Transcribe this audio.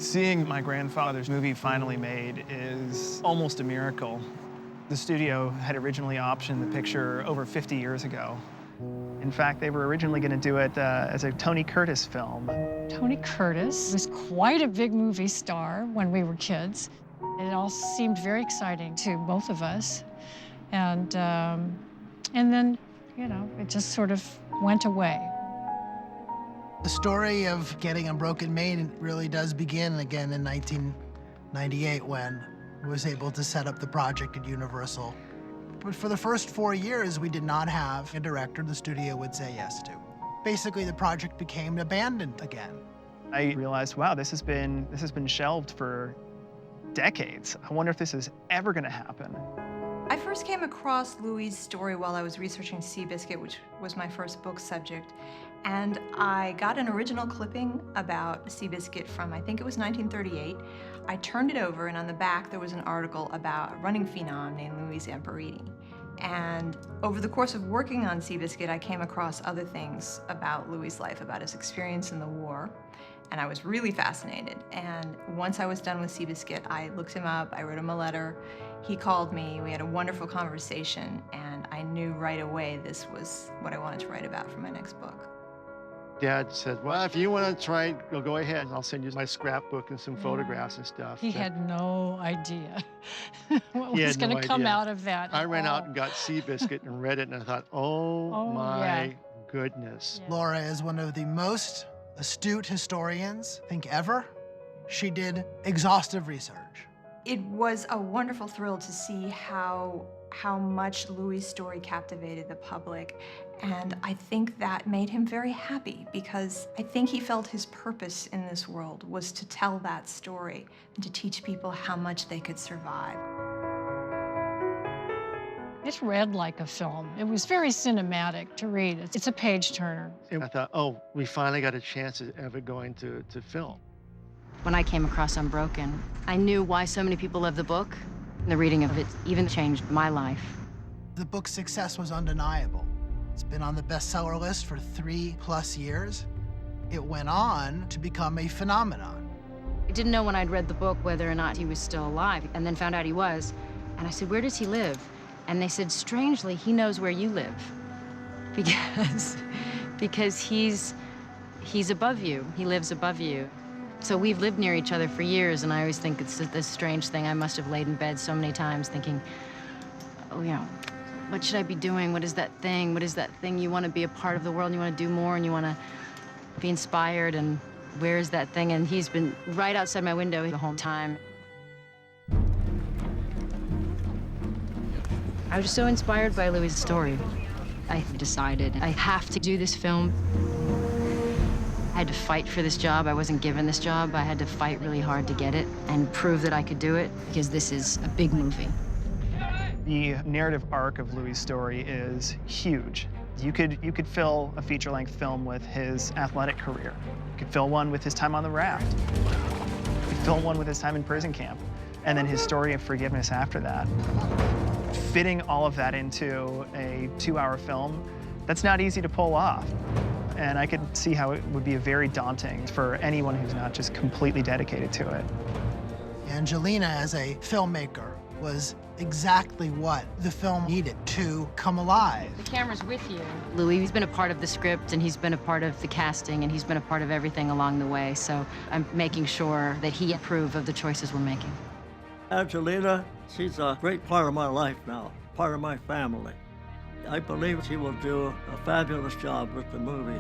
Seeing my grandfather's movie finally made is almost a miracle. The studio had originally optioned the picture over 50 years ago. In fact, they were originally going to do it as a Tony Curtis film. Tony Curtis was quite a big movie star when we were kids. It all seemed very exciting to both of us. And then, you know, it just sort of went away. The story of getting Unbroken made really does begin again in 1998 when I was able to set up the project at Universal. But for the first 4 years, we did not have a director the studio would say yes to. Basically, the project became abandoned again. I realized, wow, this has been shelved for decades. I wonder if this is ever going to happen. I first came across Louis' story while I was researching Seabiscuit, which was my first book subject. And I got an original clipping about Seabiscuit from, I think it was 1938. I turned it over, and on the back there was an article about a running phenom named Louis Zamperini. And over the course of working on Seabiscuit, I came across other things about Louis' life, about his experience in the war. And I was really fascinated. And once I was done with Seabiscuit, I looked him up, I wrote him a letter. He called me, we had a wonderful conversation, and I knew right away this was what I wanted to write about for my next book. Dad said, well, if you want to try it, go ahead. I'll send you my scrapbook and some photographs and stuff. He had no idea what was going to come out of that. I ran out and got Seabiscuit and read it, and I thought, oh my goodness. Yeah. Laura is one of the most astute historians, I think, ever. She did exhaustive research. It was a wonderful thrill to see how much Louis' story captivated the public. And I think that made him very happy because I think he felt his purpose in this world was to tell that story and to teach people how much they could survive. It read like a film. It was very cinematic to read. It's a page-turner. And I thought, oh, we finally got a chance of it going to film. When I came across Unbroken, I knew why so many people loved the book. The reading of it even changed my life. The book's success was undeniable. It's been on the bestseller list for 3+ years. It went on to become a phenomenon. I didn't know when I'd read the book whether or not he was still alive, and then found out he was. And I said, where does he live? And they said, strangely, he knows where you live. Because he's above you. He lives above you. So we've lived near each other for years, and I always think it's this strange thing. I must have laid in bed so many times thinking, oh, you know, what should I be doing? What is that thing? What is that thing? You want to be a part of the world, and you want to do more, and you want to be inspired, and where is that thing? And he's been right outside my window the whole time. I was so inspired by Louis' story. I decided I have to do this film. I had to fight for this job. I wasn't given this job. I had to fight really hard to get it and prove that I could do it because this is a big movie. The narrative arc of Louis' story is huge. You could fill a feature-length film with his athletic career. You could fill one with his time on the raft. You could fill one with his time in prison camp, and then his story of forgiveness after that. Fitting all of that into a 2-hour film, that's not easy to pull off. And I could see how it would be very daunting for anyone who's not just completely dedicated to it. Angelina, as a filmmaker, was exactly what the film needed to come alive. The camera's with you. Louis, he's been a part of the script, and he's been a part of the casting, and he's been a part of everything along the way. So I'm making sure that he approves of the choices we're making. Angelina, she's a great part of my life now, part of my family. I believe she will do a fabulous job with the movie.